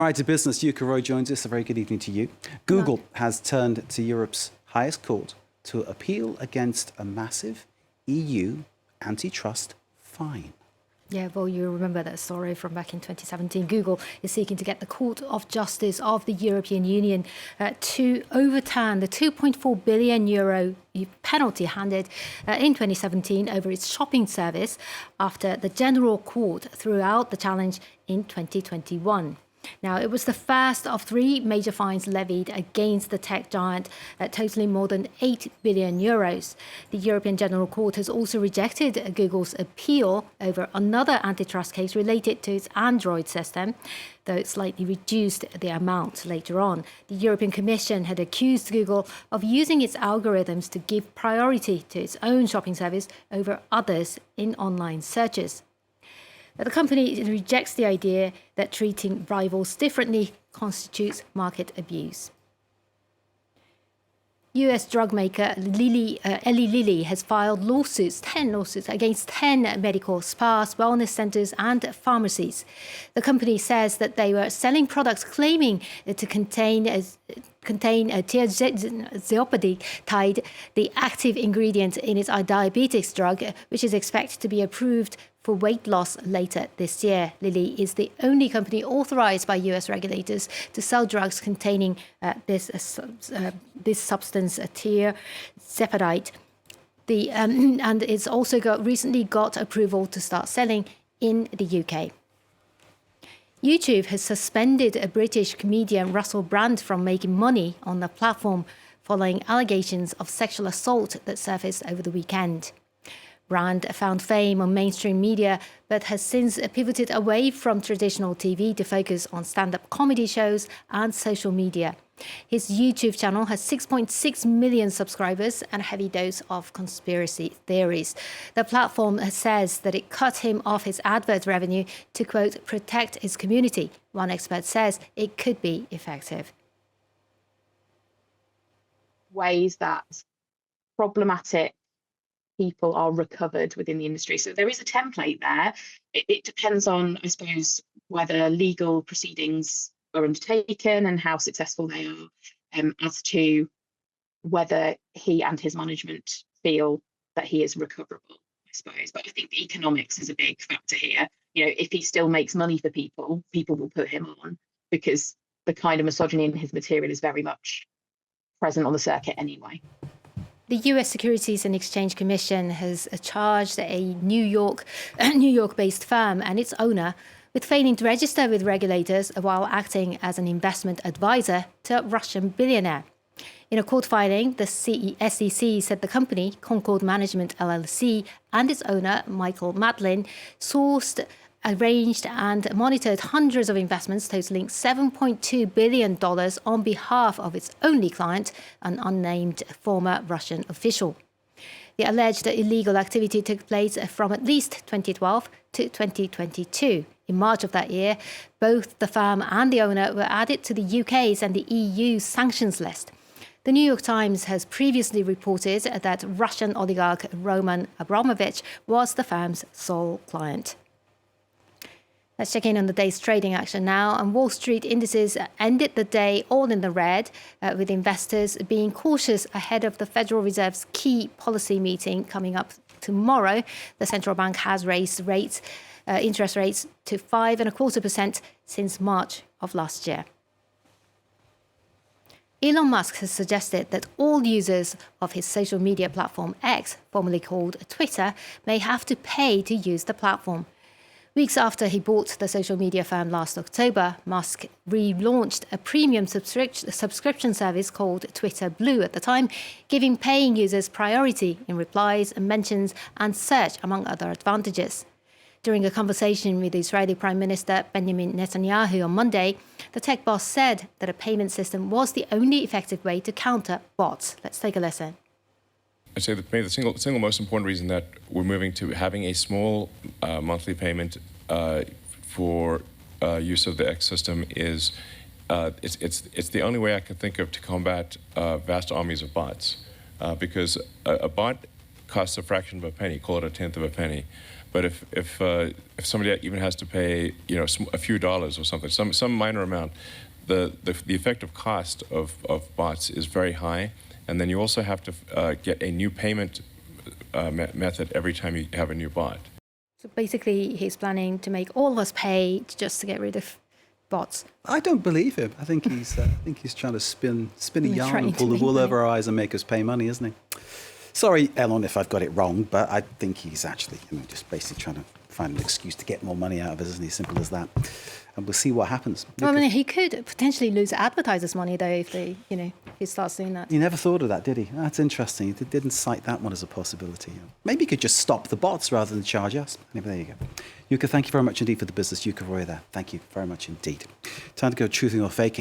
Right, to business, Yuka Roy joins us. A very good evening to you. Google has turned to Europe's highest court to appeal against a massive EU antitrust fine. Yeah, well, you remember that story from back in 2017. Google is seeking to get the Court of Justice of the European Union to overturn the €2.4 billion penalty handed in 2017 over its shopping service after the General Court threw out the challenge in 2021. Now, it was the first of three major fines levied against the tech giant, totaling more than €8 billion. The European General Court has also rejected Google's appeal over another antitrust case related to its Android system, though it slightly reduced the amount later on. The European Commission had accused Google of using its algorithms to give priority to its own shopping service over others in online searches. The company rejects the idea that treating rivals differently constitutes market abuse. US drug maker Eli Lilly has filed 10 lawsuits against 10 medical spas, wellness centers and pharmacies. The company says that they were selling products claiming to contain tiazepatide, the active ingredient in its diabetes drug, which is expected to be approved for weight loss later this year. Lilly is the only company authorized by US regulators to sell drugs containing this substance, tiazepatide. And it's also recently got approval to start selling in the UK. YouTube has suspended a British comedian Russell Brand from making money on the platform following allegations of sexual assault that surfaced over the weekend. Brand found fame on mainstream media, but has since pivoted away from traditional TV to focus on stand-up comedy shows and social media. His YouTube channel has 6.6 million subscribers and a heavy dose of conspiracy theories. The platform says that it cut him off his advert revenue to, quote, protect his community. One expert says it could be effective. Ways that problematic people are recovered within the industry. So there is a template there. It depends on, I suppose, whether legal proceedings are undertaken and how successful they are, as to whether he and his management feel that he is recoverable, I suppose. But I think the economics is a big factor here. You know, if he still makes money for people, people will put him on, because the kind of misogyny in his material is very much present on the circuit anyway. The US Securities and Exchange Commission has charged a New York-based firm and its owner with failing to register with regulators while acting as an investment advisor to a Russian billionaire. In a court filing, the SEC said the company, Concord Management LLC, and its owner, Michael Matlin, sourced, arranged and monitored hundreds of investments totaling $7.2 billion on behalf of its only client, an unnamed former Russian official. The alleged illegal activity took place from at least 2012 to 2022. In March of that year, both the firm and the owner were added to the UK's and the EU's sanctions list. The New York Times has previously reported that Russian oligarch Roman Abramovich was the firm's sole client. Let's check in on the day's trading action now. And Wall Street indices ended the day all in the red, with investors being cautious ahead of the Federal Reserve's key policy meeting coming up tomorrow. The central bank has raised interest rates to 5.25% since March of last year. Elon Musk has suggested that all users of his social media platform X, formerly called Twitter, may have to pay to use the platform. Weeks after he bought the social media firm last October, Musk relaunched a premium subscription service called Twitter Blue at the time, giving paying users priority in replies and mentions and search, among other advantages. During a conversation with Israeli Prime Minister Benjamin Netanyahu on Monday, the tech boss said that a payment system was the only effective way to counter bots. Let's take a listen. I'd say that maybe the single most important reason that we're moving to having a small monthly payment for use of the X system is it's the only way I can think of to combat vast armies of bots, because a bot costs a fraction of a penny, call it a tenth of a penny. But if somebody even has to pay, a few dollars or something, some minor amount, the effective cost of bots is very high, and then you also have to get a new payment method every time you have a new bot. So basically, he's planning to make all of us pay just to get rid of bots. I don't believe him. I think he's trying to spin a yarn trying and pull to the make wool money. over our eyes and make us pay money, isn't he? Sorry, Elon, if I've got it wrong, but I think he's actually just basically trying to find an excuse to get more money out of us, isn't he? Simple as that. And we'll see what happens. Well, I mean, he could potentially lose advertisers' money, though, if he starts doing that. He never thought of that, did he? That's interesting. He didn't cite that one as a possibility. Maybe he could just stop the bots rather than charge us. Anyway, there you go. Yuka, thank you very much indeed for the business. Yuka Roy there. Thank you very much indeed. Time to go truthing or faking.